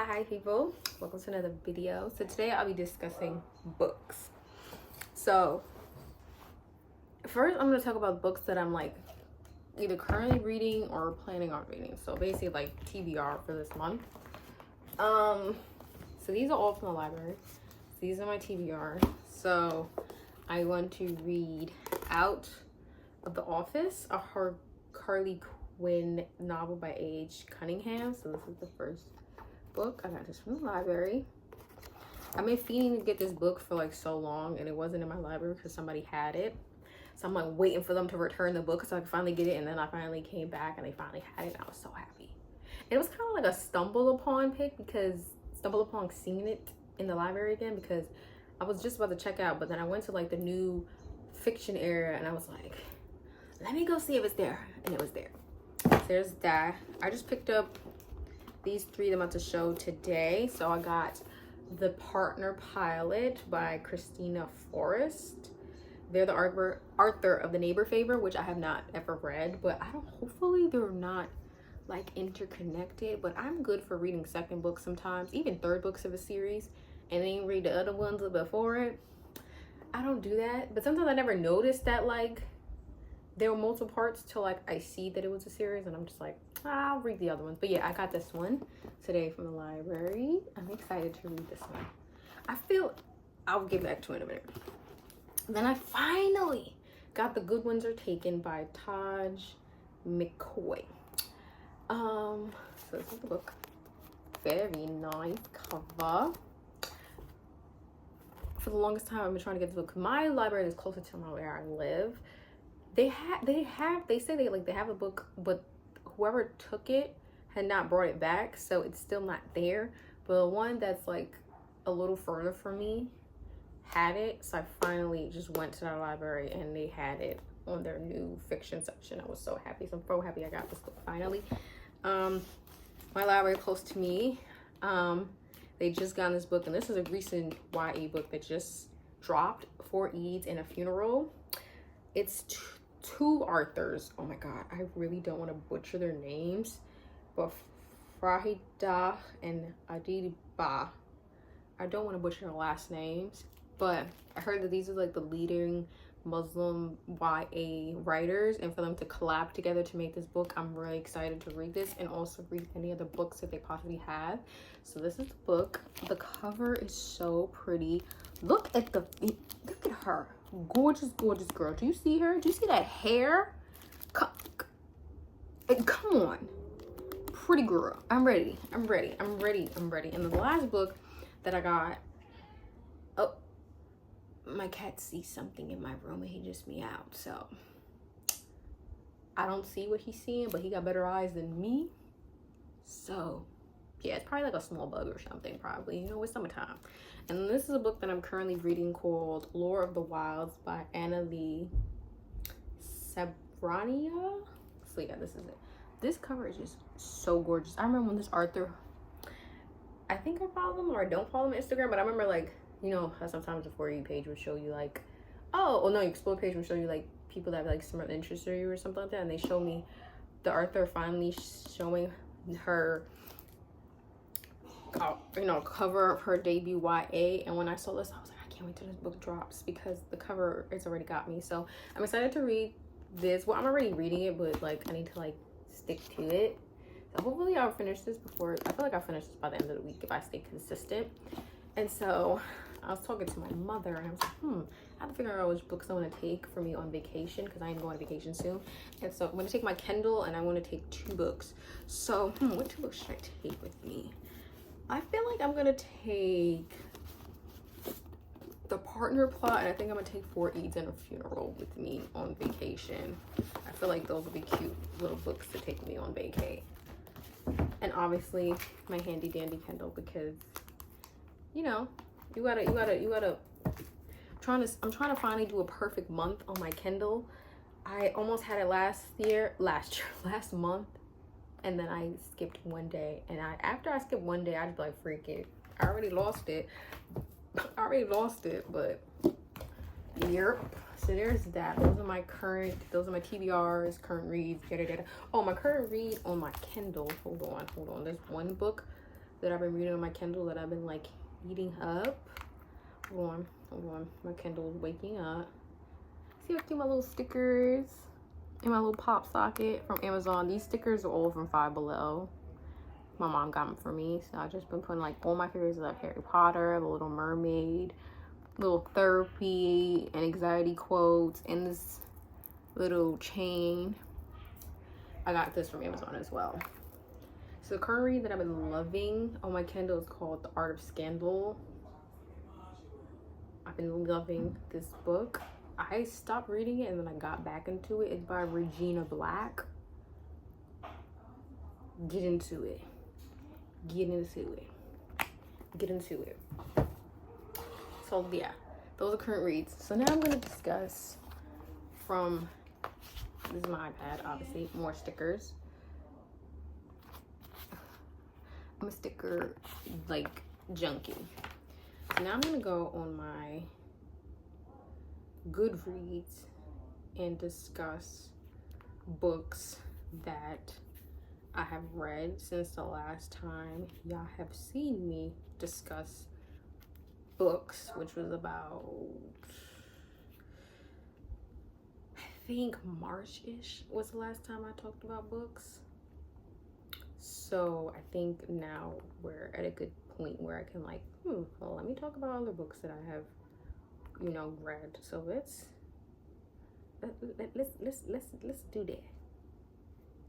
Hi people, welcome to another video. So today I'll be discussing books. So first I'm going to talk about books that I'm like either currently reading or planning on reading. So basically like TBR for this month. So these are all from the library. These are my TBR. So I want to read Out of the Office, a Harley Quinn novel by A.H. Cunningham. So this is the first book. I got this from the library. I've been feeling to get this book for like so long, and it wasn't in my library because somebody had it. So I'm like waiting for them to return the book so I could finally get it, and then I finally came back and they finally had it, and I was so happy. It was kind of like a stumble upon seeing it in the library again, because I was just about to check out, but then I went to like the new fiction area and I was like, let me go see if it's there, and it was there. So there's that. I just picked up these three that I'm about to show today. So I got The Partner Pilot by Christina Forrest. They're the Arthur of the Neighbor Favor, which I have not ever read, but hopefully they're not like interconnected, but I'm good for reading second books sometimes, even third books of a series, and then read the other ones before it. I don't do that, but sometimes I never noticed that like there were multiple parts till like I see that it was a series, and I'm just like, I'll read the other ones. But yeah, I got this one today from the library. I'm excited to read this one. I feel I'll get back to it in a minute. Then I finally got The Good Ones Are Taken by Taj McCoy. So this is the book. Very nice cover. For the longest time I've been trying to get this book. My library is closer to where I live. They say they have a book, but whoever took it had not brought it back, so it's still not there. But the one that's like a little further from me had it, so I finally just went to the library and they had it on their new fiction section. I was so happy. So I'm so happy I got this book finally. My library close to me, they just got this book, and this is a recent YA book that just dropped, 4 Eves and a Funeral. It's two Arthurs. Oh my god, I really don't want to butcher their names, but Frahida and Adiba. I don't want to butcher their last names, but I heard that these are like the leading Muslim YA writers, and for them to collab together to make this book, I'm really excited to read this and also read any other books that they possibly have. So this is the book. The cover is so pretty. Look at her. Gorgeous girl. Do you see her? Do you see that hair? Come on. Pretty girl. I'm ready. And the last book that I got, oh, my cat sees something in my room and he just meowed. So I don't see what he's seeing, but he got better eyes than me. So yeah, it's probably like a small bug or something, probably. You know, it's summertime. And this is a book that I'm currently reading called Lore of the Wilds by Anna Lee Sabrania. So yeah, this is it. This cover is just so gorgeous. I remember when this Arthur, I think I follow them or I don't follow them on Instagram, but I remember like, you know how sometimes the For You page would show you like, your Explore page would show you like people that have like similar interests or you or something like that, and they show me the Arthur finally showing her cover of her debut YA, and when I saw this I was like, I can't wait till this book drops, because the cover has already got me. So I'm excited to read this. Well, I'm already reading it, but like I need to like stick to it. So hopefully I'll finish this before, I feel like I'll finish this by the end of the week if I stay consistent. And so I was talking to my mother and I was like, I have to figure out which books I want to take for me on vacation, because I am going on vacation soon. And so I'm going to take my Kindle and I want to take 2 books. So what 2 books should I take with me? I feel like I'm going to take The Partner Plot, and I think I'm going to take 4 Eves and a Funeral with me on vacation. I feel like those would be cute little books to take me on vacay. And obviously my handy dandy Kindle, because you know, you gotta I'm trying to finally do a perfect month on my Kindle. I almost had it last month, and then I skipped one day, and after I skipped one day I just like, freak it, I already lost it, but yep. So there's that. Those are my TBRs, current reads, Oh, my current read on my Kindle, hold on, there's one book that I've been reading on my Kindle that I've been like eating up. Hold on. My Kindle's waking up. See, I keep my little stickers in my little pop socket from Amazon. These stickers are all from Five Below. My mom got them for me, so I've just been putting like all my favorites like Harry Potter, The Little Mermaid, little therapy and anxiety quotes, and this little chain. I got this from Amazon as well. So the current read that I've been loving on my Kindle is called The Art of Scandal. I've been loving this book. I stopped reading it and then I got back into it. It's by Regina Black. Get into it. So yeah, those are current reads. So now I'm gonna discuss from, this is my iPad, obviously, more stickers. I'm a sticker like junkie. So now I'm gonna go on my Goodreads and discuss books that I have read since the last time y'all have seen me discuss books, which was about, I think March-ish was the last time I talked about books. So I think now we're at a good point where I can like, well, let me talk about other books that I have, you know, read. So let's do that.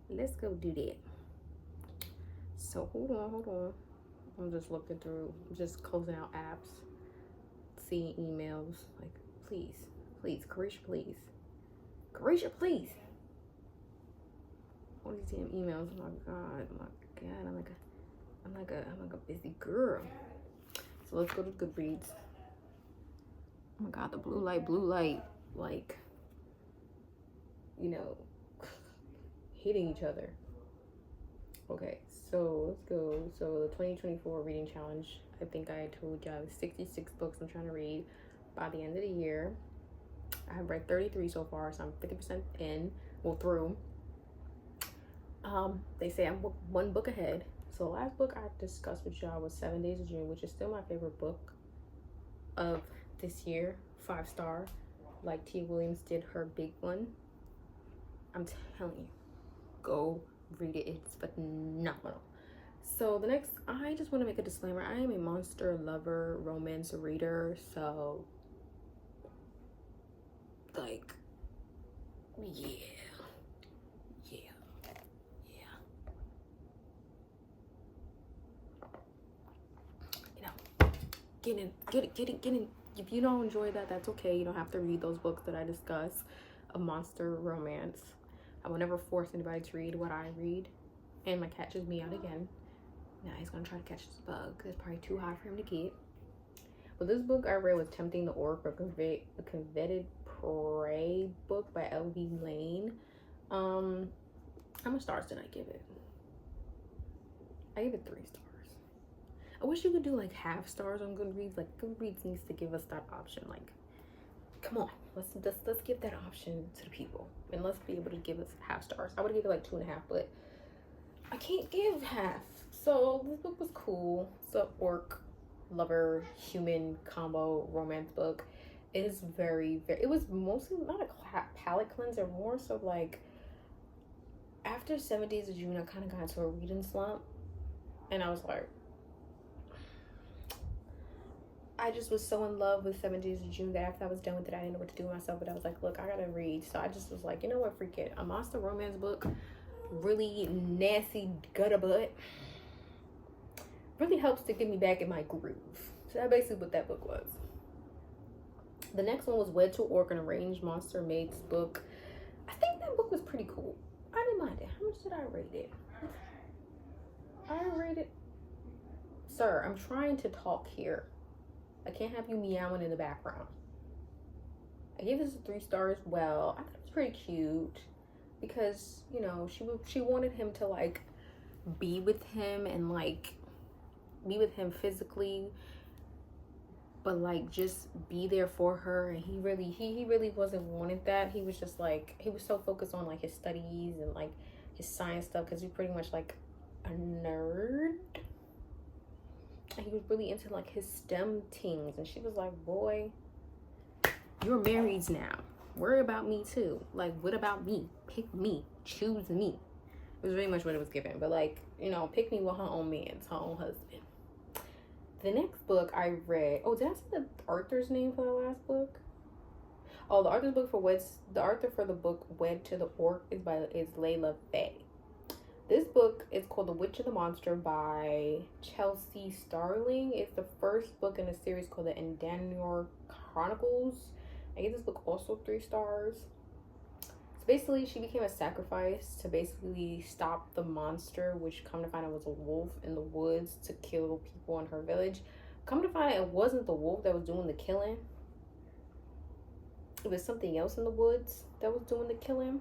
Let's go do that. So hold on. I'm just looking through, just closing out apps, seeing emails. Like, please, Carisha, please. All these damn emails. Oh my god. I'm like a busy girl. So let's go to Goodreads. Oh my god, the blue light, like, you know, hitting each other. Okay, so let's go. So the 2024 reading challenge, I think I told you I have 66 books I'm trying to read by the end of the year. I have read 33 so far, so I'm 50% in, through. They say I'm one book ahead. So the last book I discussed with y'all was 7 Days of June, which is still my favorite book of this year. 5-star, like Tia Williams did her big one. I'm telling you, go read it. It's phenomenal. So the next, I just want to make a disclaimer. I am a monster lover, romance reader. So like, yeah. You know, get in. If you don't enjoy that, that's okay. You don't have to read those books that I discuss of monster romance. I will never force anybody to read what I read. And my cat just meowed again. Now he's gonna try to catch this bug. It's probably too high for him to get. But this book I read was Tempting the Orc, a Coveted Prey book by L.V. Lane. How much stars did I give it? I gave it 3 stars. I wish you could do like half stars on Goodreads. Like, Goodreads needs to give us that option. Like, come on, let's give that option to the people, and let's be able to give us half stars. I would give it like 2.5, but I can't give half. So this book was cool. It's a orc lover human combo romance book. It is very, it was mostly not a palate cleanser, more so like after 7 Days of June I kind of got into a reading slump, and I was like, I just was so in love with 7 Days of June that after I was done with it, I didn't know what to do with myself. But I was like, look, I gotta read. So I just was like, you know what, freak it. A monster romance book, really nasty gutter butt, really helps to get me back in my groove. So that's basically what that book was. The next one was Wed to Orc, an Arranged Monster Mates book. I think that book was pretty cool. I didn't mind it. How much did I rate it? I rated, sir, I'm trying to talk here. I can't have you meowing in the background. I gave this 3 stars. Well, I thought it was pretty cute because, you know, she wanted him to like be with him and like be with him physically, but like just be there for her. And he really wasn't wanting that. He was just like, he was so focused on like his studies and like his science stuff because he's pretty much like a nerd. and he was really into like his STEM things, and she was like, boy, you're married now, worry about me too, like what about me, pick me, choose me. It was very much what it was given, but like, you know, pick me with her own man's, her own husband. The next book I read, oh, did I say the author's name for the last book? Oh, the author for the book Wed to the Orc is Layla Faye. This book is called The Witch and the Monster by Chelsea Starling. It's the first book in a series called the Endanor Chronicles. I gave this book also 3 stars. So basically, she became a sacrifice to basically stop the monster, which come to find out was a wolf in the woods to kill people in her village. Come to find out it wasn't the wolf that was doing the killing. It was something else in the woods that was doing the killing.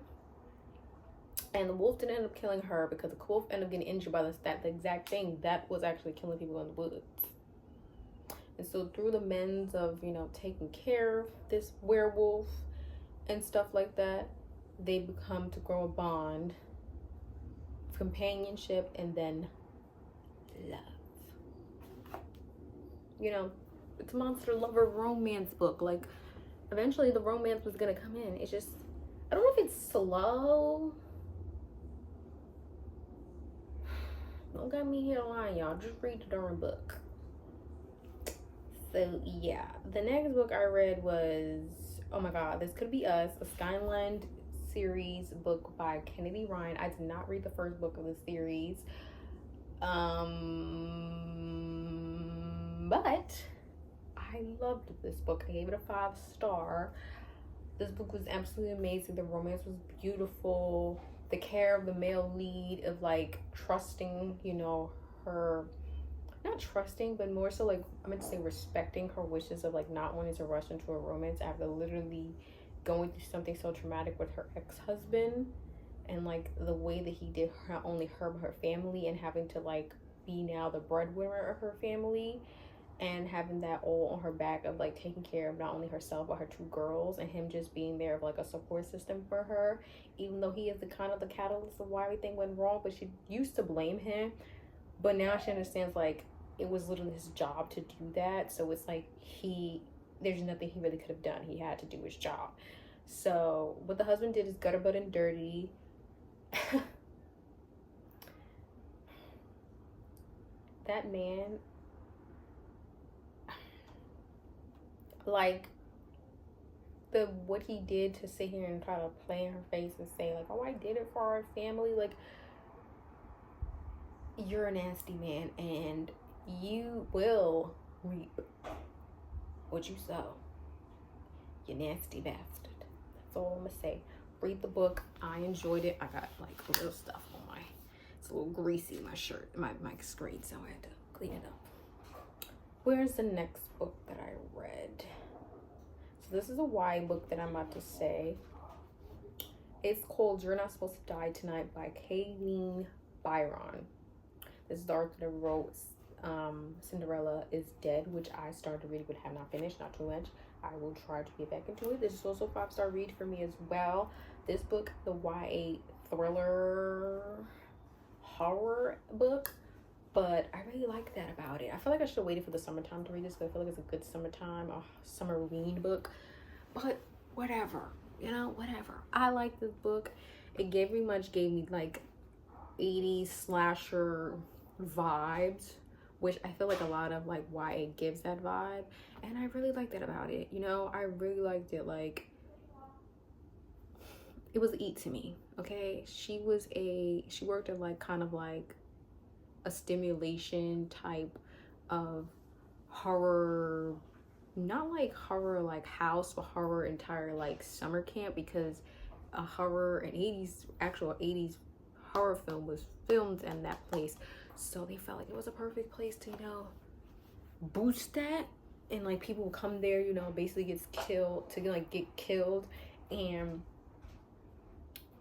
And the wolf didn't end up killing her because the wolf ended up getting injured by the exact thing that was actually killing people in the woods. And so through the means of, you know, taking care of this werewolf and stuff like that, they become to grow a bond of companionship and then love. You know, it's a monster lover romance book. Like, eventually the romance was gonna come in. It's just, I don't know if it's slow. Don't got me here lying, y'all. Just read the darn book. So yeah, the next book I read was, oh my god, This Could Be Us, a Skyland series book by Kennedy Ryan. I did not read the first book of the series, but I loved this book. I gave it a 5-star. This book was absolutely amazing. The romance was beautiful. The care of the male lead of like trusting, you know, her, not trusting, but more so like, I meant to say respecting her wishes of like not wanting to rush into a romance after literally going through something so traumatic with her ex-husband, and like the way that he did not only her but her family, and having to like be now the breadwinner of her family, and having that all on her back of like taking care of not only herself but her 2 girls, and him just being there of like a support system for her, even though he is the kind of the catalyst of why everything went wrong. But she used to blame him, but now she understands like it was literally his job to do that. So it's like there's nothing he really could have done. He had to do his job. So what the husband did is gutter butt and dirty. That man, like, what he did to sit here and try to play in her face and say like, oh, I did it for our family. Like, you're a nasty man, and you will reap what you sow. You nasty bastard. That's all I'm gonna say. Read the book. I enjoyed it. I got like a little stuff on it's a little greasy, my shirt, my screen, so I had to clean it up. Where's the next book that I read? So this is a YA book that I'm about to say. It's called You're Not Supposed to Die Tonight by Kayleen Byron. This is the author that wrote Cinderella is Dead, which I started to read but have not finished, not too much. I will try to get back into it. This is also a 5-star read for me as well. This book, the YA thriller horror book, but I really like that about it. I feel like I should have waited for the summertime to read this, because I feel like it's a good summertime or summer read book, but whatever, you know, whatever. I like this book. It gave me like 80s slasher vibes, which I feel like a lot of like YA gives that vibe, and I really like that about it. You know, I really liked it. Like, it was eat to me. Okay, she worked at like kind of like a stimulation type of horror, not like horror like house, but horror entire like summer camp, because a horror, an 80s horror film was filmed in that place. So they felt like it was a perfect place to, you know, boost that, and like people will come there, you know, basically get killed, and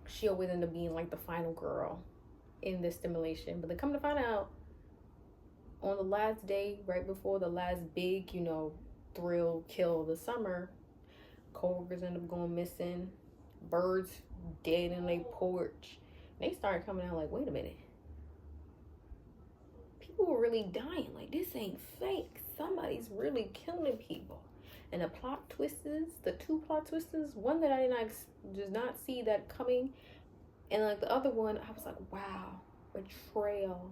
she always ended up being like the final girl in this stimulation. But then come to find out, on the last day, right before the last big, you know, thrill kill of the summer, coworkers end up going missing, birds dead in their porch. They started coming out like, wait a minute, people were really really dying. Like, this ain't fake. Somebody's really killing people. And the plot twists, the two plot twists, one that I did not see that coming, and like the other one, I was like, wow, betrayal.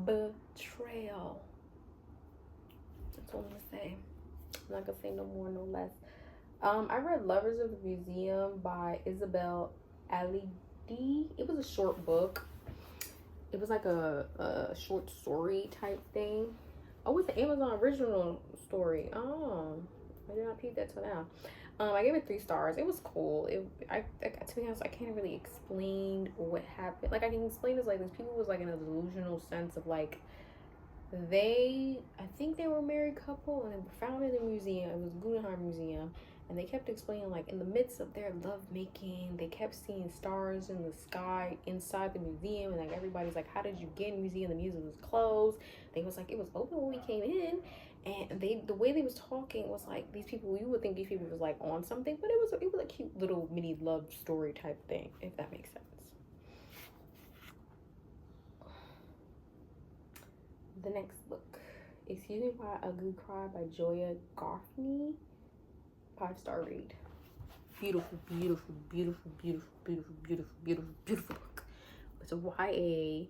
Betrayal. That's all I'm gonna say. I'm not gonna say no more, no less. I read Lovers of the Museum by Isabel Allende. It was a short book. It was like a short story type thing. Oh, it's an Amazon original story. Oh, I did not peep that till now. I gave it 3 stars. It was cool. To be honest, I can't really explain what happened. Like, I can explain this like these people was like in a delusional sense of like I think they were a married couple and they were found in a museum. It was Guggenheim Museum. And they kept explaining, like, in the midst of their lovemaking, they kept seeing stars in the sky inside the museum. And, like, everybody's like, how did you get in the museum? The museum was closed. They was like, it was open when we came in. And the way they was talking was, like, these people, you would think these people was, like, on something. But it was a cute little mini love story type thing, if that makes sense. The next book, Excuse Me Why a Good Cry by Joya Goffney. 5-star read. Beautiful, beautiful, beautiful, beautiful, beautiful, beautiful, beautiful, beautiful book. It's a YA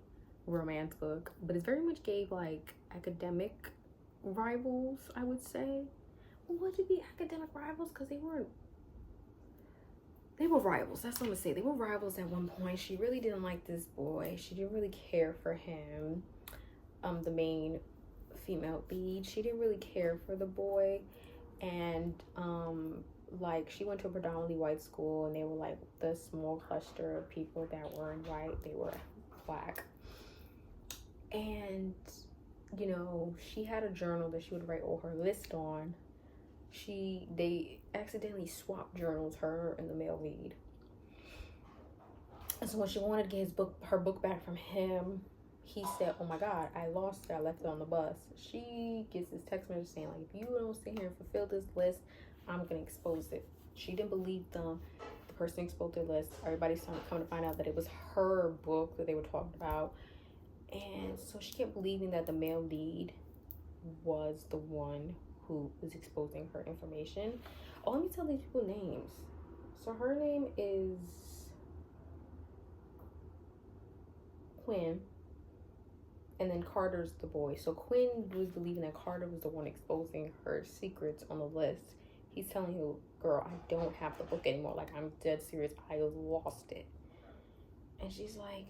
romance book, but it very much gave like academic rivals, I would say. Well, would it be academic rivals? Because they were rivals. That's what I'm gonna say. They were rivals at one point. She really didn't like this boy. She didn't really care for him. The main female lead. She didn't really care for the boy. And like, she went to a predominantly white school, and they were like the small cluster of people that weren't white. They were black. And you know, she had a journal that she would write all her list on. They accidentally swapped journals, her and the male lead. And so when she wanted to get her book back from him, he said, oh my God, I lost it. I left it on the bus. She gets this text message saying, like, if you don't sit here and fulfill this list, I'm going to expose it. She didn't believe them. The person exposed their list. Everybody's starting to come to find out that it was her book that they were talking about. And so she kept believing that the male lead was the one who was exposing her information. Oh, let me tell these people names. So her name is Quinn. And then Carter's the boy. So Quinn was believing that Carter was the one exposing her secrets on the list. He's telling you, girl, I don't have the book anymore. Like, I'm dead serious. I lost it. And she's like,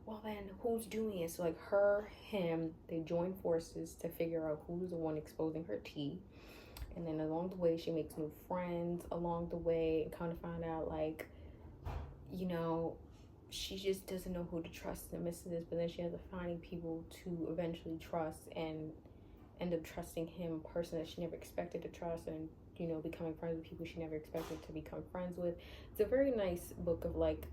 well, then who's doing it? So, like, him, they join forces to figure out who's the one exposing her tea. And then along the way, she makes new friends along the way and kind of find out, like, you know, she just doesn't know who to trust in the midst of this, but then she ends up finding people to eventually trust and end up trusting him, a person that she never expected to trust, and, you know, becoming friends with people she never expected to become friends with. It's a very nice book of, like,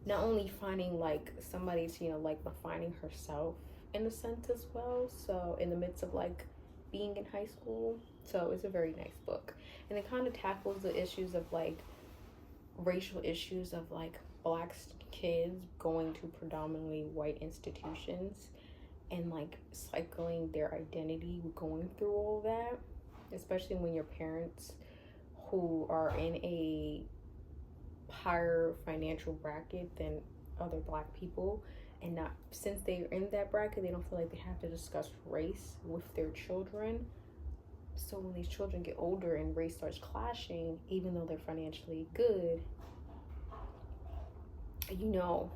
not only finding, like, somebody to, you know, like, but finding herself in a sense as well. So in the midst of, like, being in high school. So it's a very nice book. And it kind of tackles the issues of, like, racial issues of, like, black kids going to predominantly white institutions and, like, cycling their identity, going through all that, especially when your parents who are in a higher financial bracket than other black people, and not, since they're in that bracket, they don't feel like they have to discuss race with their children. So when these children get older and race starts clashing, even though they're financially good, you know,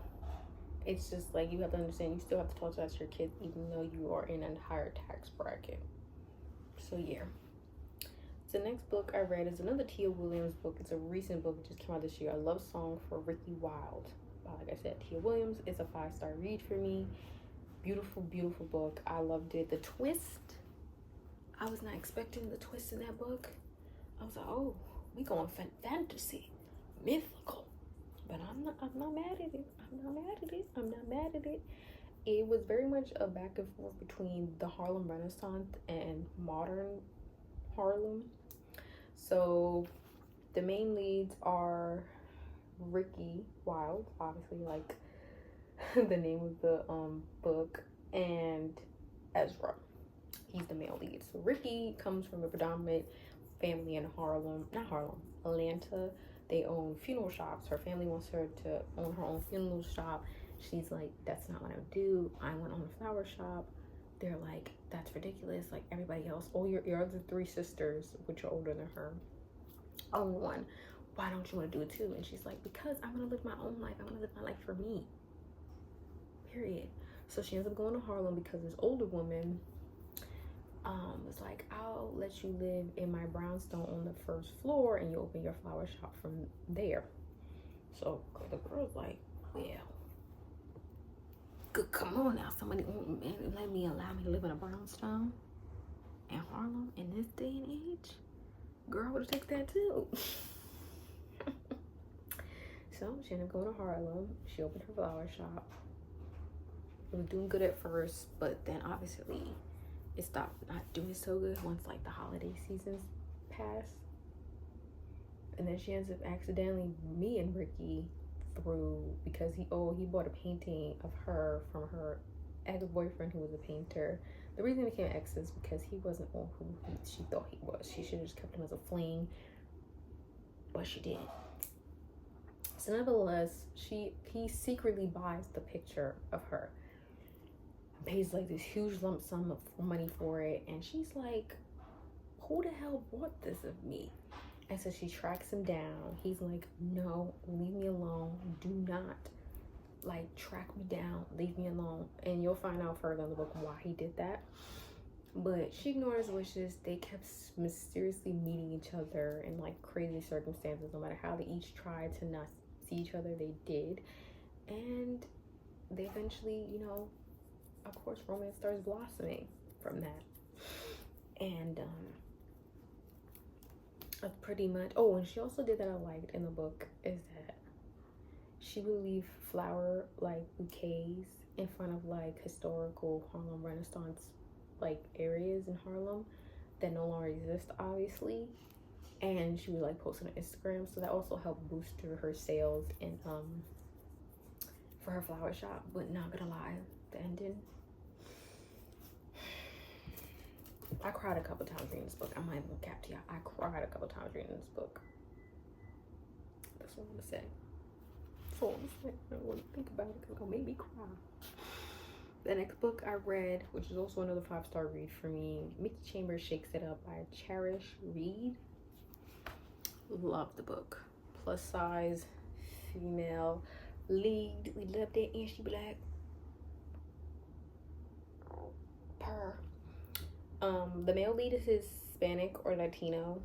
it's just like, you have to understand, you still have to talk to your kids even though you are in a higher tax bracket. So yeah. So the next book I read is another Tia Williams book. It's a recent book. It just came out this year. A Love Song for Ricky Wilde. Like I said, Tia Williams. It's a 5-star read for me. Beautiful, beautiful book. I loved it. The twist, I was not expecting the twist in that book. I was like, oh, we going fantasy, mythical. But I'm not mad at it. I'm not mad at it. It was very much a back and forth between the Harlem Renaissance and modern Harlem. So the main leads are Ricky Wilde, obviously, like the name of the book, and Ezra. He's the male lead. So Ricky comes from a predominant family in Atlanta. They own funeral shops. Her family wants her to own her own funeral shop. She's like, that's not what I would do. I want to own a flower shop. They're like, that's ridiculous. Like everybody else, your other 3 sisters, which are older than her, own one. Why don't you want to do it too? And she's like, because I want to live my own life. I want to live my life for me. Period. So she ends up going to Harlem because this older woman was like, I'll let you live in my brownstone on the 1st floor and you open your flower shop from there. So the girl's like, well, come on now, somebody allow me to live in a brownstone in Harlem in this day and age. Girl would take that too. So she ended up going to Harlem. She opened her flower shop. It was doing good at first, but then obviously it stopped not doing so good once like the holiday seasons passed. And then she ends up accidentally meeting Ricky through, because he bought a painting of her from her ex-boyfriend who was a painter. The reason he became ex is because he wasn't who she thought he was. She should have just kept him as a fling, but she didn't. So nevertheless, he secretly buys the picture of her, pays like this huge lump sum of money for it, and she's like, who the hell bought this of me? And so she tracks him down. He's like, no, leave me alone. Do not like track me down. Leave me alone. And you'll find out further in the book why he did that. But she ignored his wishes. They kept mysteriously meeting each other in like crazy circumstances. No matter how they each tried to not see each other, they did. And they eventually, you know, of course, romance starts blossoming from that. And pretty much, oh, and she also did that I liked in the book is that she would leave flower like bouquets in front of like historical Harlem Renaissance like areas in Harlem that no longer exist, obviously, and she would like post on Instagram. So that also helped boost her sales and for her flower shop. But not gonna lie, the ending, I cried a couple times reading this book. I'm not even gonna cap to y'all. I cried a couple times reading this book. That's what I'm gonna say. That's all I'm gonna say. I don't want to think about it because it's gonna make me cry. The next book I read, which is also another 5-star read for me, Mickey Chambers Shakes It Up by Cherish Reed. Love the book. Plus size, female lead. We love that, and she black. Purr. The male lead is Hispanic or Latino.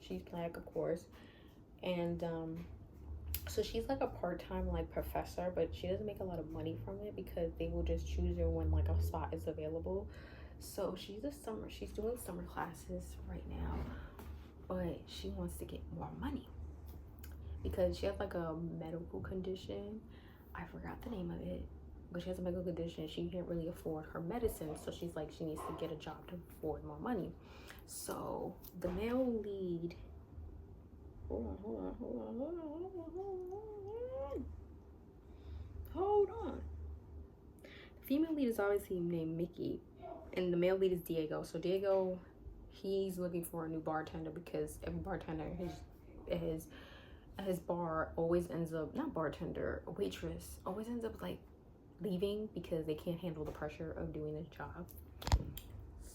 She's black, of course. And so she's like a part-time like professor, but she doesn't make a lot of money from it because they will just choose her when like a spot is available. So she's doing summer classes right now, but she wants to get more money because she has like a medical condition. I forgot the name of it, but she has a medical condition. She can't really afford her medicine, so she's like, she needs to get a job to afford more money. So the male lead, hold on. The female lead is obviously named Mickey, and the male lead is Diego. So Diego, he's looking for a new bartender because every bartender at his bar always ends up, not bartender, a waitress, always ends up like leaving because they can't handle the pressure of doing this job.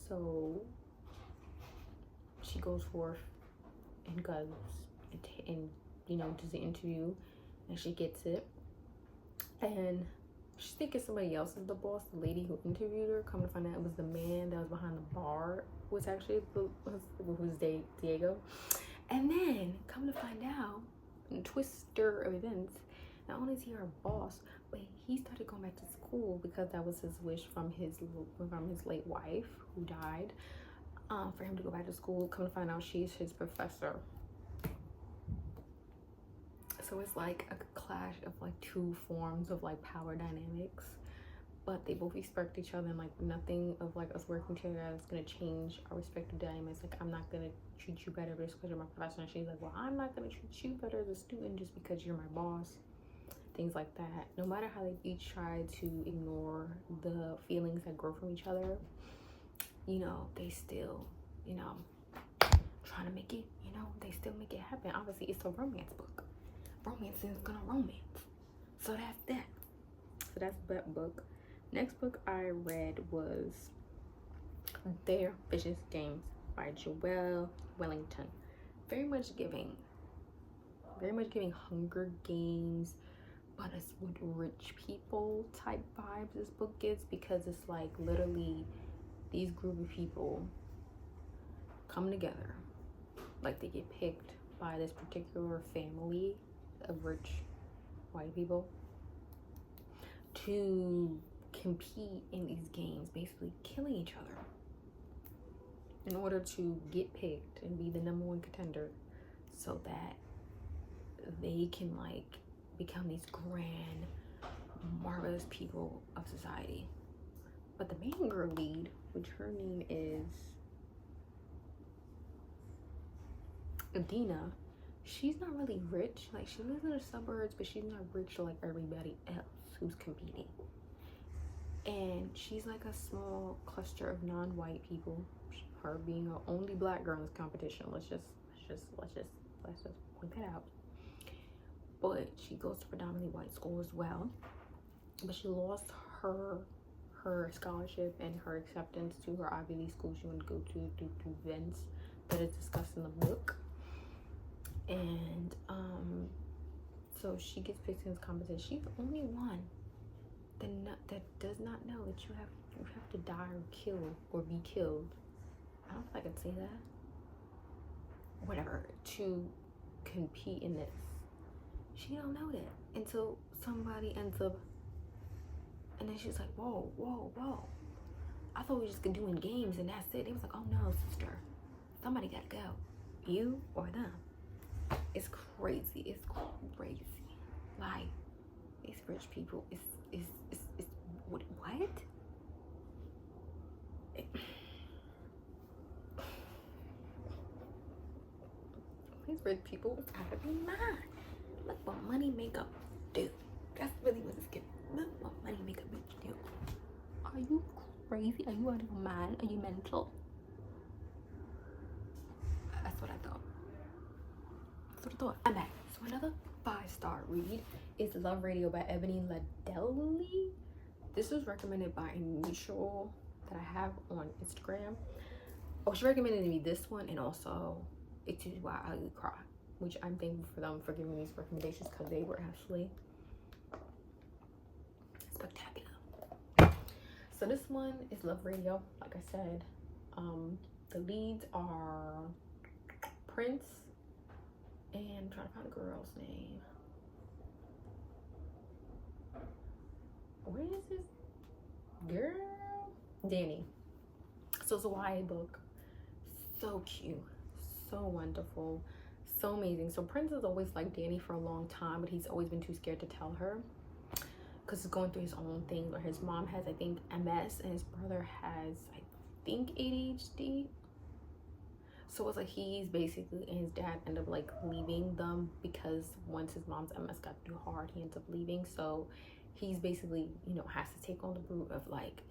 So she goes forth and goes and you know, does the interview, and she gets it, and she's thinking somebody else is the boss. The lady who interviewed her, come to find out it was the man that was behind the bar was actually Diego. And then come to find out, in a twister of events, not only is he her boss, but he started going back to school because that was his wish from his late wife who died, for him to go back to school. Come to find out she's his professor. So it's like a clash of like 2 forms of like power dynamics, but they both respect each other, and like nothing of like us working together is gonna change our respective dynamics. Like, I'm not gonna treat you better just because you're my professor, and she's like, well, I'm not gonna treat you better as a student just because you're my boss. things like that. No matter how they each try to ignore the feelings that grow from each other, you know, they still, you know, trying to make it, you know, they still make it happen. Obviously, it's a romance book. Romance is gonna romance. So that's that. So that's that book. Next book I read was Their Vicious Games by Joelle Wellington. Very much giving Hunger Games, but it's with rich people type vibes this book gets, because it's like literally these group of people come together, like they get picked by this particular family of rich white people to compete in these games, basically killing each other in order to get picked and be the #1 contender, so that they can like become these grand, marvelous people of society. But the main girl lead, which her name is Adina, she's not really rich. Like, she lives in the suburbs, but she's not rich like everybody else who's competing. And she's like a small cluster of non-white people. Her being the only black girl in this competition. Let's just point that out. But she goes to predominantly white school as well. But she lost her scholarship and her acceptance to her Ivy League school she wanted to go to due to events that is discussed in the book. And so she gets picked in this competition. She's the only one that does not know that you have to die or kill or be killed. I don't know if I can say that. Whatever, to compete in this. She don't know that until somebody ends up, and then she's like, whoa. I thought we were just doing games and that's it. It was like, oh no, sister, somebody gotta go. You or them. It's crazy. Like, these rich people is what? These rich people gotta be mad. Look what money makeup do. That's really what it's giving. Look what money makeup bitch do. Are you crazy? Are you out of your mind? Are you mental? That's what I thought. I'm back. So another 5-star read is Love Radio by Ebony Ladelli. This was recommended by a mutual that I have on Instagram. Oh, she recommended me this one and also It's Why I Ugly Cry, which I'm thankful for them for giving me these recommendations because they were actually spectacular. So this one is Love Radio, like I said. The leads are Prince and I'm trying to find the girl's name. Where is this girl? Danny. So it's a YA book. So cute, so wonderful, so amazing. So Prince has always liked Danny for a long time, but he's always been too scared to tell her because he's going through his own thing. Where his mom has, I think, MS, and his brother has, I think, ADHD. So it's like he's basically, and his dad ended up like leaving them because once his mom's MS got too hard, he ends up leaving. So he's basically, you know, has to take on the route of like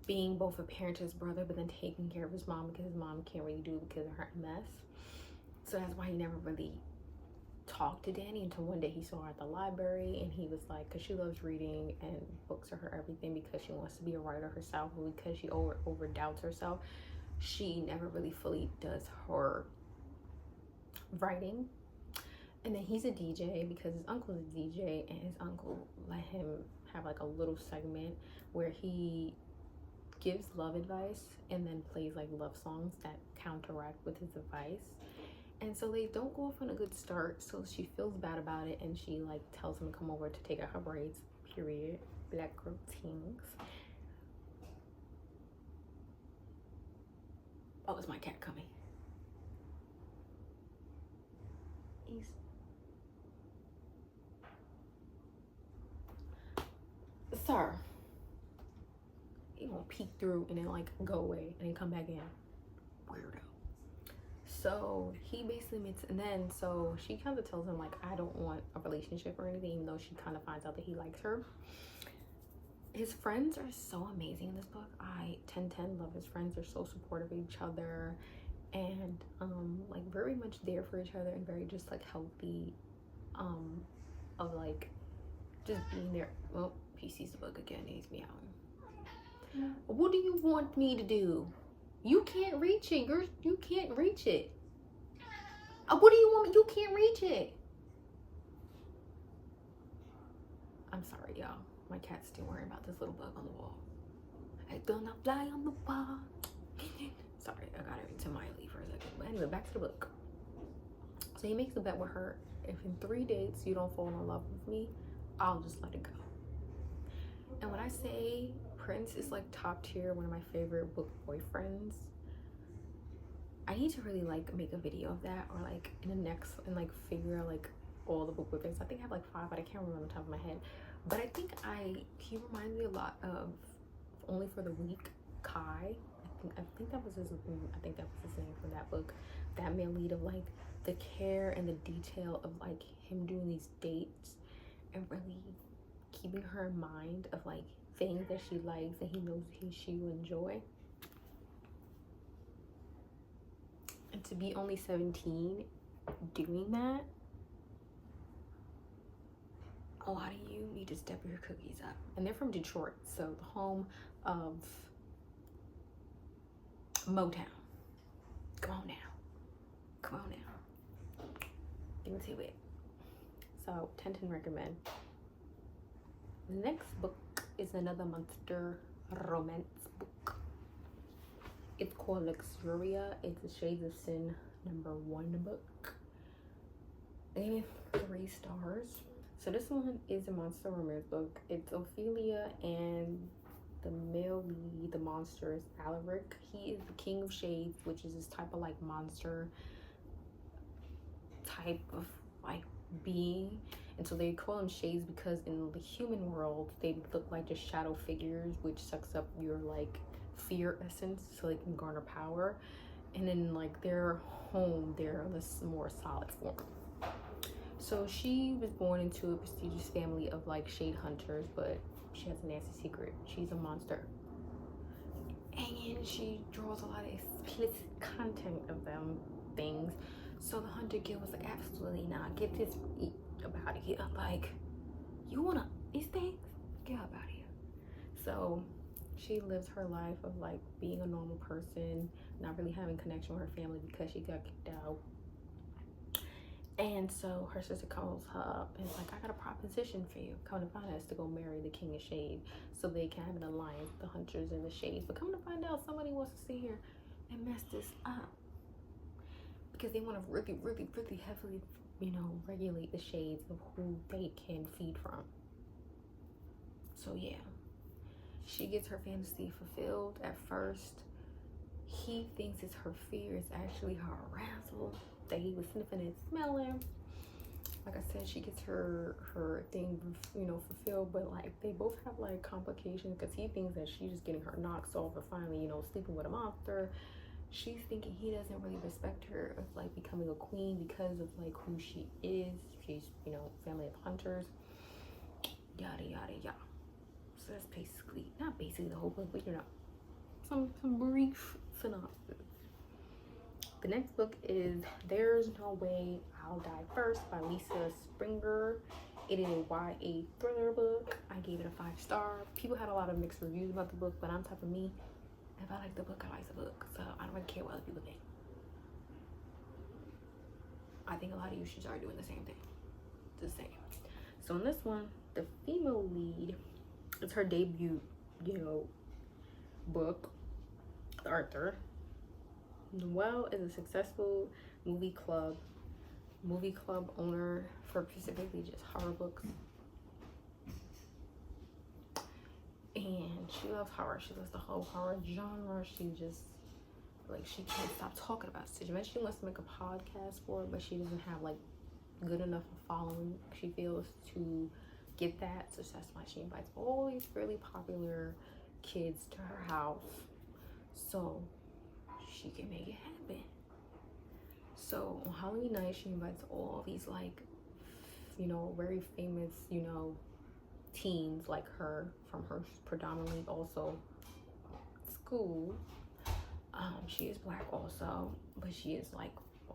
being both a parent to his brother, but then taking care of his mom because his mom can't really do it because of her MS. So that's why he never really talked to Danny until one day he saw her at the library, and he was like, because she loves reading and books are her everything, because she wants to be a writer herself, but because she over doubts herself, she never really fully does her writing. And then he's a DJ because his uncle's a DJ, and his uncle let him have like a little segment where he gives love advice and then plays like love songs that counteract with his advice. And so they don't go off on a good start, so she feels bad about it, and she like tells him to come over to take out her braids, period. Black girl things. Oh, it's my cat coming. Sir, he gonna peek through and then like go away and then come back in. Weirdo. So he basically meets, and then so she kind of tells him like, I don't want a relationship or anything, even though she kind of finds out that he likes her. His friends are so amazing in this book. I 10/10 love his friends. They're so supportive of each other, and like very much there for each other, and very just like healthy, of like just being there. Well, he sees the book again. He's meowing. What do you want me to do? You can't reach it. You can't reach it. What do you want? You can't reach it. I'm sorry, y'all. My cat's still worrying about this little bug on the wall. I gonna fly on the wall. Sorry, I got it to Miley for a second. But anyway, back to the book. So he makes a bet with her. If in 3 dates you don't fall in love with me, I'll just let it go. And when I say Prince is like top tier, one of my favorite book boyfriends, I need to really like make a video of that, or like in the next, and like figure out like all the book boyfriends. I think I have like 5, but I can't remember on the top of my head. But I think he reminds me a lot of Only for the Weak, Kai. I think that was his name from that book. That male lead of like the care and the detail of like him doing these dates and really keeping her in mind of like things that she likes and he knows she will enjoy. And to be only 17 doing that, a lot of you need to step your cookies up. And they're from Detroit, so the home of Motown. Come on now. Come on now. Give it to it. So 10/10 recommend. The next book is another monster romance book. It's called Luxuria. It's a Shades of Sin #1 book. I gave it 3 stars. So this one is a monster romance book. It's Ophelia, and the male lead, the monster, is Alaric. He is the king of shades, which is this type of like monster type of like being. And so they call them shades because in the human world they look like just shadow figures, which sucks up your like fear essence so they can garner power. And in like their home, they're in this more solid form. So she was born into a prestigious family of like shade hunters, but she has a nasty secret. She's a monster. And she draws a lot of explicit content of them things. So the Hunter Guild was like, absolutely not. Get this about here. Like, you wanna these things? Get out of here. So she lives her life of like being a normal person, not really having connection with her family because she got kicked out. And so her sister calls her up and is like, I got a proposition for you. Come to find us to go marry the King of Shade so they can have an alliance, the Hunters and the Shades. But come to find out, somebody wants to sit here and mess this up because they want to really, really, really heavily, you know, regulate the shades of who they can feed from. So yeah, she gets her fantasy fulfilled at first. He thinks it's her fear, it's actually her arousal that he was sniffing and smelling. Like I said, she gets her thing, you know, fulfilled, but like they both have like complications because he thinks that she's just getting her knocks off and finally, you know, sleeping with a monster. She's thinking he doesn't really respect her of like becoming a queen because of like who she is. She's, you know, family of hunters, yada yada yada. So that's basically, not basically the whole book, but you know, some brief synopsis. The next book is There's No Way I'll Die First by Lisa Springer. It is a YA thriller book. I gave it a 5-star. People had a lot of mixed reviews about the book, but I'm type of me. If I like the book, I like the book. So I don't really care what other people think. I think a lot of you should start doing the same thing. Just saying. So in this one, the female lead, it's her debut, you know, book, Arthur. Noelle is a successful movie club owner for specifically just horror books. And she loves horror. She loves the whole horror genre. She just, like, she can't stop talking about it. She wants to make a podcast for it, but she doesn't have, like, good enough of following, she feels, to get that. So that's why she invites all these really popular kids to her house so she can make it happen. So on Halloween night, she invites all these like, you know, very famous, you know, teens like her from her predominantly also school. She is black also, but she is like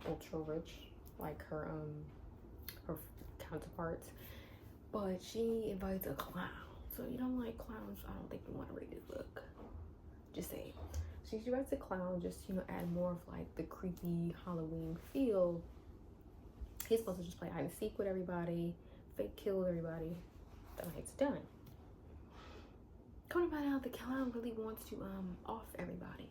ultra rich, like her counterparts. But she invites a clown. So you don't like clowns, I don't think you want to read this book. Just saying. She invites a clown, just, you know, add more of like the creepy Halloween feel. He's supposed to just play hide and seek with everybody, fake kill everybody. The night's done. Come to find out, the clown really wants to off everybody.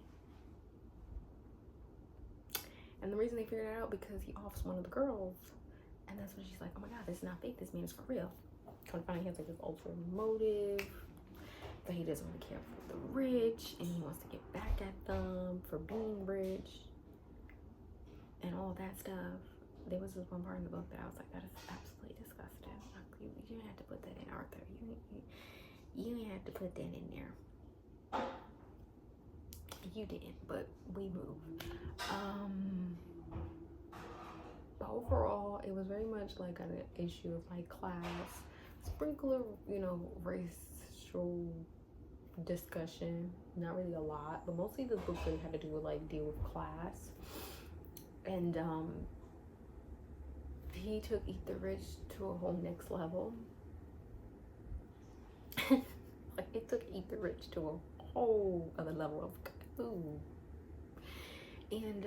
And the reason they figured it out because he offs one of the girls. And that's when she's like, oh my god, this is not fake, this man is for real. Come to find out, he has like this ulterior motive, that he doesn't really care for the rich, and he wants to get back at them for being rich and all that stuff. There was this one part in the book that I was like, that is absolutely disgusting. Like, you didn't have to put that in, Arthur. You didn't have to put that in there. You didn't, but we move. But overall, it was very much like an issue of like class, sprinkle of, you know, racial discussion. Not really a lot, but mostly the book really had to do with like deal with class. And he took Eat the Rich to a whole next level. Like, it took Eat the Rich to a whole other level of food. And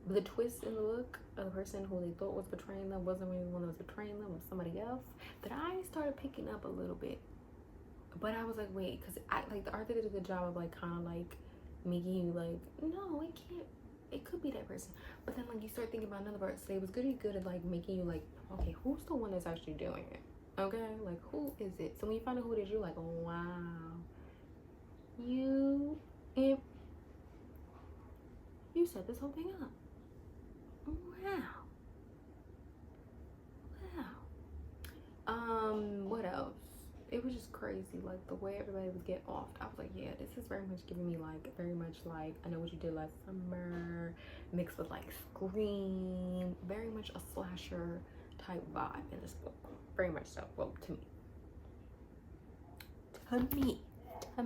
the twist in the book, the person who they thought was betraying them wasn't really the one that was betraying them, it was somebody else, that I started picking up a little bit. But I was like, wait, because I like the Arthur did a good job of like kind of like making you like, no, it can't, it could be that person. But then like you start thinking about another person. So it was good at like making you like, okay, who's the one that's actually doing it? Okay, like who is it? So when you find out who it is, you're like, oh, wow, you set this whole thing up. Wow. What else? It was just crazy, like the way everybody would get off. I was like, yeah, this is very much giving me like very much like I Know What You Did Last Summer mixed with like Scream, very much a slasher type vibe in this book. Very much so. Well, to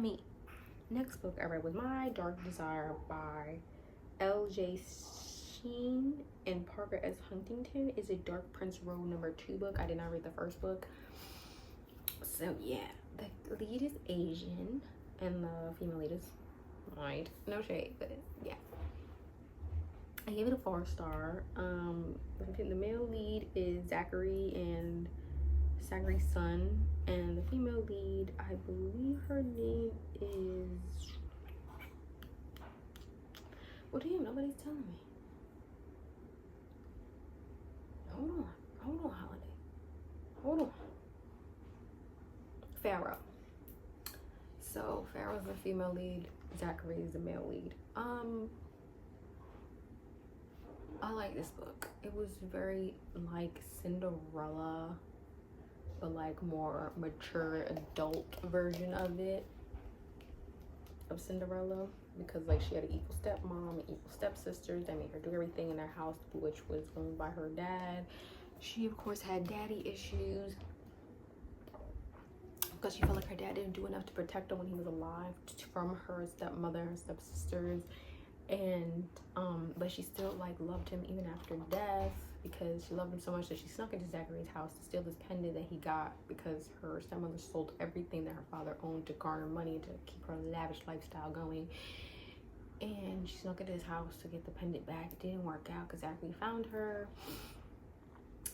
me. Next book I read was My Dark Desire by L.J. Sheen and Parker S. Huntington. Is a Dark Prince Road #2 book. I did not read the first book. So yeah, the lead is Asian and the female lead is white. No shade, but yeah. I gave it a 4-star. The male lead is Zachary and Zachary's son, and the female lead, I believe her name is, well damn, nobody's telling me. Hold on, Holiday. Hold on. Pharaoh. So Pharaoh's the female lead, Zachary is the male lead. I like this book. It was very like Cinderella, but like more mature adult version of it, of Cinderella, because like she had an evil stepmom and evil stepsisters that made her do everything in their house, which was owned by her dad. She of course had daddy issues because she felt like her dad didn't do enough to protect her when he was alive from her stepmother, her stepsisters, and but she still like loved him even after death, because she loved him so much that she snuck into Zachary's house to steal this pendant that he got because her stepmother sold everything that her father owned to garner money to keep her lavish lifestyle going. And she snuck into his house to get the pendant back. It didn't work out because Zachary found her.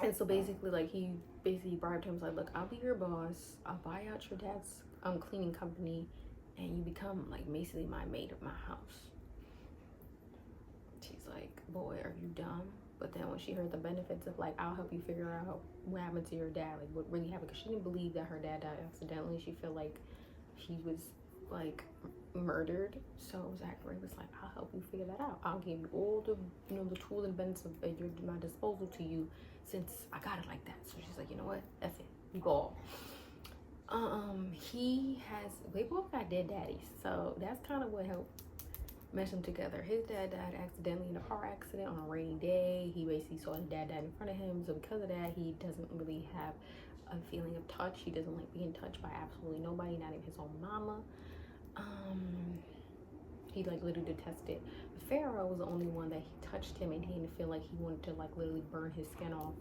And so basically, like, he basically bribed him. He was like, look, I'll be your boss. I'll buy out your dad's cleaning company, and you become like basically my maid of my house. She's like, boy, are you dumb? But then when she heard the benefits of like, I'll help you figure out what happened to your dad, like what really happened, because she didn't believe that her dad died accidentally. She felt like he was like murdered. So Zachary was like, I'll help you figure that out. I'll give you all the, you know, the tools and benefits at my disposal to you, since I got it like that. So she's like, you know what? That's it. We ball. They both got dead daddies, so that's kind of what helped mesh them together. His dad died accidentally in a car accident on a rainy day. He basically saw his dad die in front of him, so because of that, he doesn't really have a feeling of touch. He doesn't like being touched by absolutely nobody, not even his own mama. He like literally detested. Pharaoh was the only one that he touched him, and he didn't feel like he wanted to like literally burn his skin off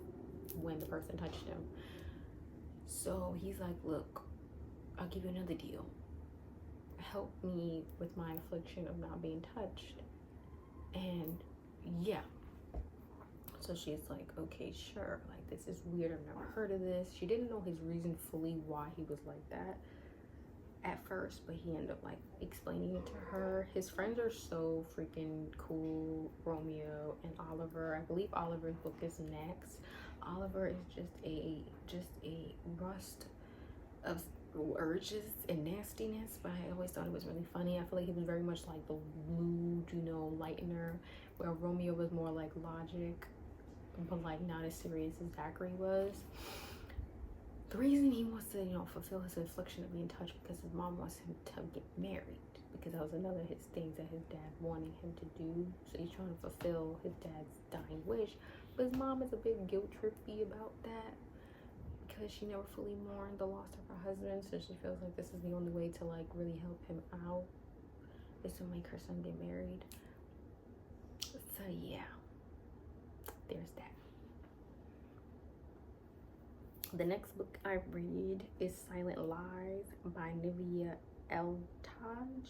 when the person touched him. So he's like, look, I'll give you another deal. Help me with my affliction of not being touched. And yeah. So she's like, okay, sure. Like, this is weird. I've never heard of this. She didn't know his reason fully why he was like that at first, but he ended up like explaining it to her. His friends are so freaking cool. Romeo and Oliver. I believe Oliver's book is next. Oliver is just a rust of urges and nastiness, but I always thought it was really funny. I feel like he was very much like the mood, lightener, where Romeo was more like logic, but like not as serious as Zachary was. The reason he wants to, fulfill his affliction of being touched because his mom wants him to get married, because that was another of his things that his dad wanted him to do. So he's trying to fulfill his dad's dying wish, but his mom is a bit guilt trippy about that because she never fully mourned the loss of her husband. So she feels like this is the only way to like really help him out, is to make her son get married. So yeah, there's that. The next book I read is Silent Lies by Nivea El-Taj.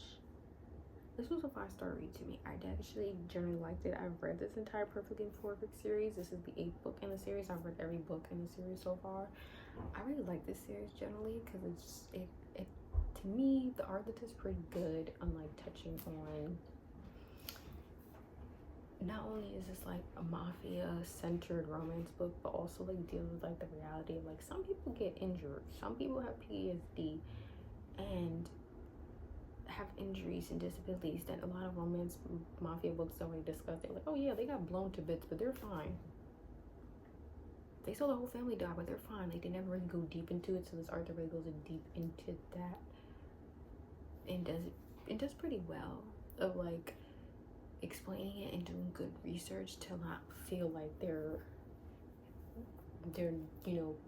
This was a 5-star read to me. I actually generally liked it. I've read this entire Perfect and Imperfect series. This is the 8th book in the series. I've read every book in the series so far. I really like this series generally because it to me, the art that is pretty good on like touching on, not only is this like a mafia centered romance book, but also like deals with like the reality of like some people get injured, some people have PTSD and have injuries and disabilities that a lot of romance mafia books don't really discuss. They're like, oh yeah, they got blown to bits, but they're fine. They saw the whole family die, but they're fine. Like, they never really go deep into it. So this author really goes deep into that and does pretty well of like explaining it and doing good research to not feel like they're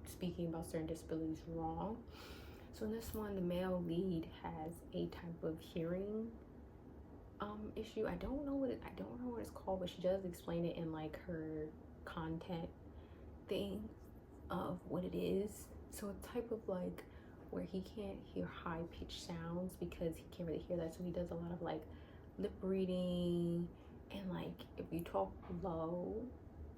speaking about certain disabilities wrong. So in this one, the male lead has a type of hearing issue. I don't know what it's called, but she does explain it in like her content thing of what it is. So a type of like where he can't hear high pitched sounds because he can't really hear that. So he does a lot of like lip reading, and like if you talk low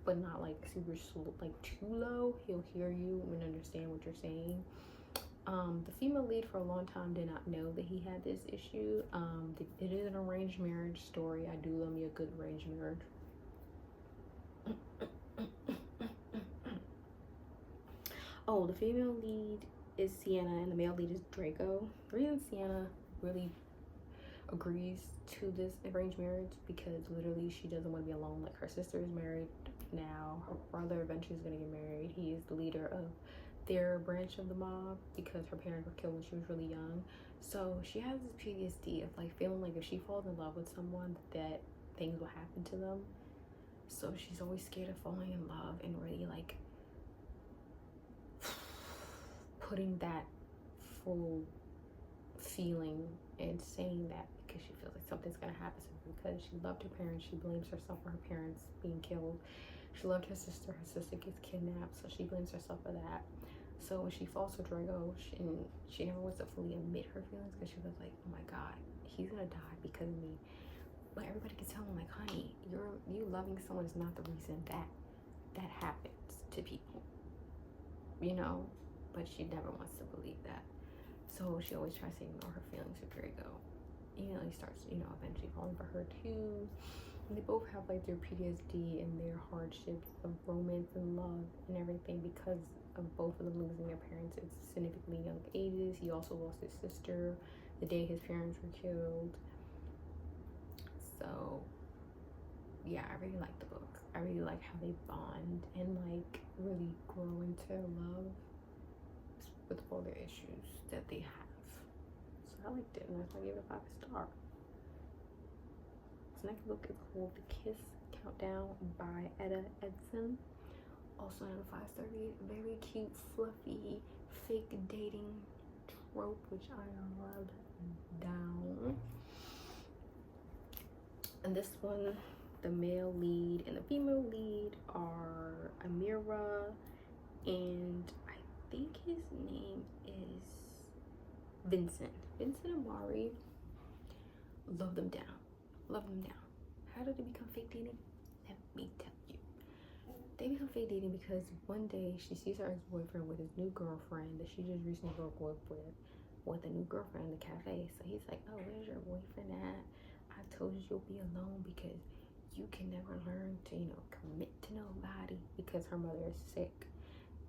but not like super slow, like too low, he'll hear you and understand what you're saying. The female lead for a long time did not know that he had this issue. It is an arranged marriage story. I do love me a good arranged marriage. Oh, the female lead is Sienna and the male lead is Draco. The reason Sienna really agrees to this arranged marriage because literally she doesn't want to be alone. Like, her sister is married now, her brother eventually is going to get married. He is the leader of their branch of the mob because her parents were killed when she was really young. So she has this PTSD of like feeling like if she falls in love with someone that things will happen to them. So she's always scared of falling in love and really like putting that full feeling and saying that because she feels like something's gonna happen to her because she loved her parents. She blames herself for her parents being killed. She loved her sister gets kidnapped, so she blames herself for that. So when she falls for Drago, she never wants to fully admit her feelings because she was like, oh my god, he's gonna die because of me. But everybody can tell him like, honey, you loving someone is not the reason that happens to people, but she never wants to believe that. So she always tries to ignore her feelings for Drago. He starts, eventually falling for her too. And they both have like their PTSD and their hardships of romance and love and everything because of both of them losing their parents at significantly young ages. He also lost his sister the day his parents were killed. So yeah, I really like the book. I really like how they bond and like really grow into love with all their issues that they have. So I liked it, and that's why I gave it a 5-star. This next book is called The Kiss Countdown by Etta Edson. Also on a 5-star read. Very cute, fluffy, fake dating trope, which I love down. And this one, the male lead and the female lead are Amira, and I think his name is Vincent Amari. Love them down. How did they become fake dating? Let me tell you. They become fake dating because one day she sees her ex-boyfriend with his new girlfriend that she just recently broke up with a new girlfriend in the cafe. So he's like, oh, where's your boyfriend at? I told you you'll be alone because you can never learn to, commit to nobody, because her mother is sick.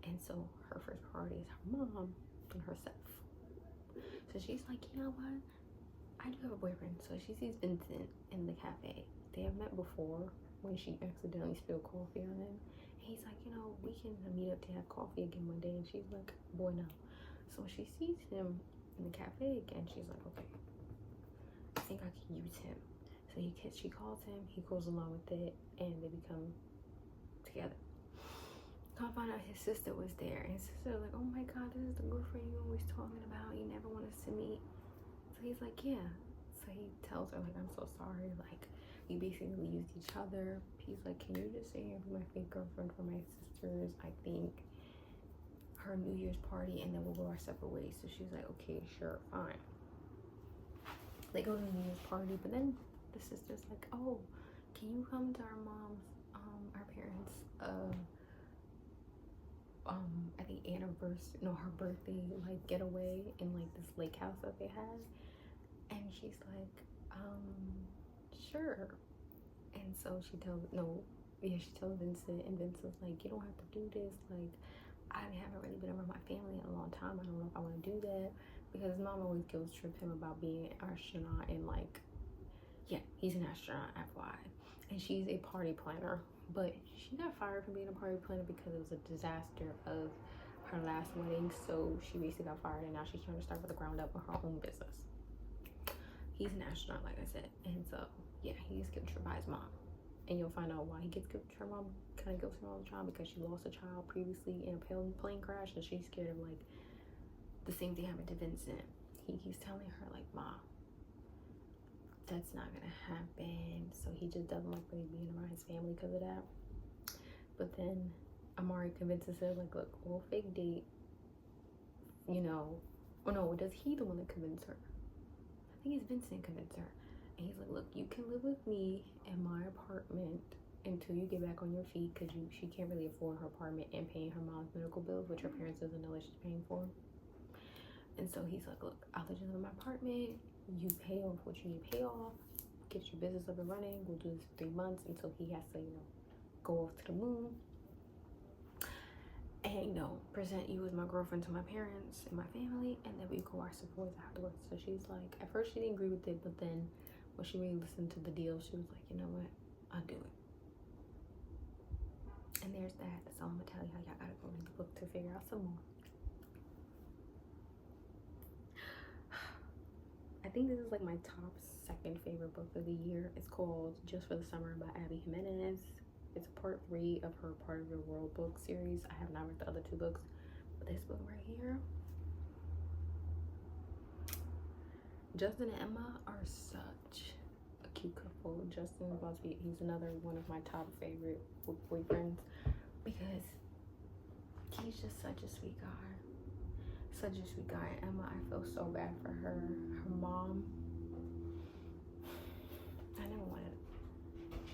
And so her first priority is her mom and herself. So she's like, you know what? I do have a boyfriend. So she sees Vincent in the cafe. They have met before when she accidentally spilled coffee on him. And he's like, we can meet up to have coffee again one day. And she's like, boy, no. So she sees him in the cafe again. She's like, okay, I think I can use him. So she calls him, he goes along with it, and they become together. Come find out his sister was there, and his sister was like, oh my god, this is the girlfriend you always talking about, you never want us to meet. So he's like, yeah. So he tells her, like, I'm so sorry, like, we basically used each other. He's like, can you just say you're my fake girlfriend for my sisters, I think, her New Year's party, and then we'll go our separate ways. So she's like, okay, sure, fine. They go to the New Year's party, but then the sister's like, oh, can you come to our parents' I think her birthday, like, getaway in, like, this lake house that they had. And she's like, sure. And so she tells Vincent, and Vincent's like, you don't have to do this, like, I haven't really been around my family in a long time, I don't know if I want to do that, because his mom always guilt trip him about being an astronaut, and, like, yeah, he's an astronaut, FYI. And she's a party planner, but she got fired from being a party planner because it was a disaster of her last wedding. So she basically got fired, and now she's trying to start with the ground up with her own business. He's an astronaut, like I said, and so yeah, he gets guilt tripped by his mom, and you'll find out why he gets guilt tripped. Her mom kind of guilts him all the time because she lost a child previously in a plane crash, and she's scared of, like, the same thing happened to Vincent. He's telling her, like, Mom, that's not gonna happen. So he just doesn't like really being around his family because of that. But then Amari convinces her, like, look, we'll fake date, or no, does he the one that convince her? I think it's Vincent convinced her. And he's like, look, you can live with me in my apartment until you get back on your feet, because she can't really afford her apartment and paying her mom's medical bills, which her parents doesn't know that she's paying for. And so he's like, look, I'll let you live in my apartment, you pay off what you need to pay off, get your business up and running, we'll do this for 3 months until he has to, go off to the moon, and, present you as my girlfriend to my parents and my family, and then we go our separate ways afterwards. So she's like, at first she didn't agree with it, but then when she really listened to the deal, she was like, you know what, I'll do it. And there's that. So I'm gonna tell y'all gotta go read the book to figure out some more. I think this is, like, my top 2nd favorite book of the year. It's called Just for the Summer by Abby Jimenez. It's part 3 of her Part of Your World book series. I have not read the other 2 books, but this book right here, Justin and Emma are such a cute couple. Justin he's another one of my top favorite boyfriends, because he's just such a sweet guy. Such a sweet guy. Emma, I feel so bad for her. Her mom, I never wanted.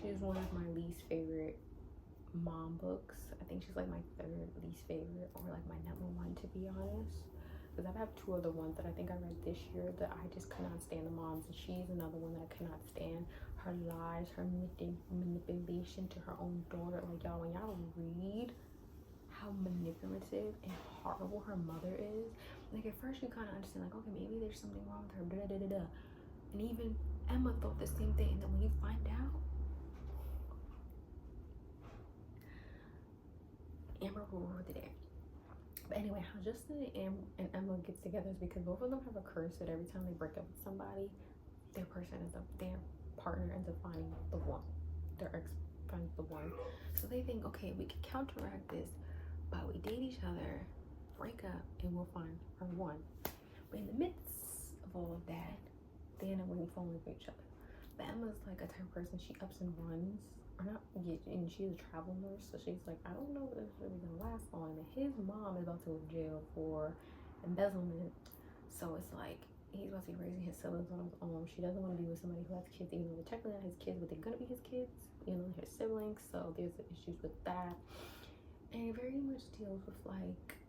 She's one of my least favorite mom books. I think she's, like, my 3rd least favorite, or, like, my number 1, to be honest. Because I have 2 other ones that I think I read this year that I just could not stand the moms, and she's another one that I could not stand. Her lies, her manipulation to her own daughter. Like, y'all, when y'all read how manipulative and horrible her mother is, like, at first you kind of understand, like, okay, maybe there's something wrong with her, and even Emma thought the same thing, and then when you find out, Amber will rule the day. But anyway, how Justin and Emma gets together is because both of them have a curse that every time they break up with somebody, their partner ends up finding the one. Their ex finds the one. So they think, okay, we can counteract this, but we date each other, break up, and we'll find our one. But in the midst of all of that, they end up really falling for each other. But Emma's like a type of person, she ups and runs. Or not, and she's a travel nurse, so she's like, I don't know if this is really gonna last long. And his mom is about to go to jail for embezzlement. So it's like, he's about to be raising his siblings on his own. She doesn't want to be with somebody who has kids, even though they're technically not his kids, but they're gonna be his kids, you know, his siblings. So there's issues with that. And it very much deals with like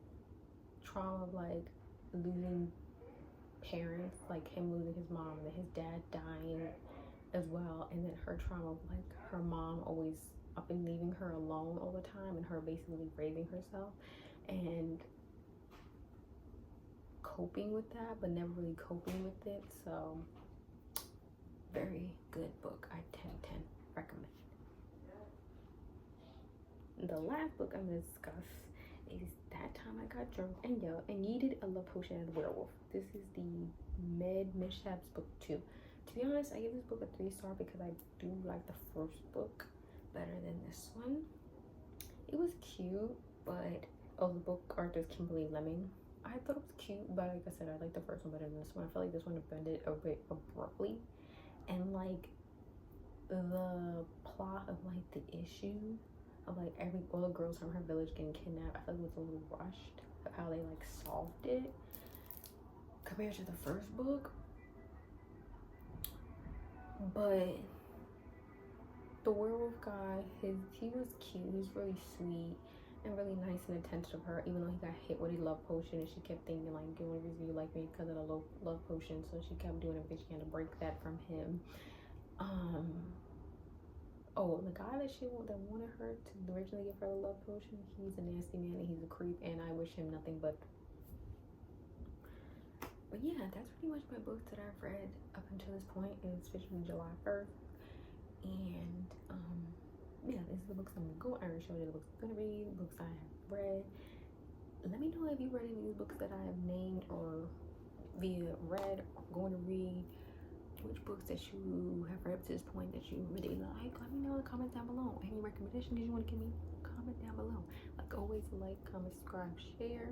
trauma of like losing parents, like him losing his mom and then his dad dying as well, and then her trauma of like her mom always up and leaving her alone all the time, and her basically raising herself and coping with that, but never really coping with it. So very good book. I 10/10 recommend. The last book I'm gonna discuss is That Time I Got Drunk and Yelled and Needed a Love Potion and a Werewolf. This is the Med Mishaps book 2. To be honest, I give this book a 3-star because I do like the first book better than this one. It was cute, but the book art is Kimberly Lemming. I thought it was cute, but like I said, I like the first one better than this one. I feel like this one ended a bit abruptly, and like the plot of like the issue of like all the girls from her village getting kidnapped, I feel like it was a little rushed of how they like solved it compared to the first book. But the werewolf guy, he was cute. He was really sweet and really nice and attentive of her, even though he got hit with a love potion, and she kept thinking like, you want to you like me because of the love potion. So she kept doing it because she had to break that from him. The guy that wanted her to originally give her a love potion, he's a nasty man and he's a creep, and I wish him nothing but yeah, that's pretty much my books that I've read up until this point. It's officially July 1st. And yeah, these are the books I'm gonna go. I already showed you the books I'm gonna read, the books I have read. Let me know if you read any of these books that I have named or via read or going to read. Which books that you have read up to this point that you really like. Let me know in the comments down below. Any recommendations you want to give me? Comment down below. Like always, like, comment, subscribe, share.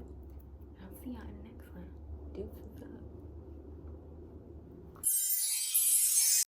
I'll see y'all in the next one. Deuces up.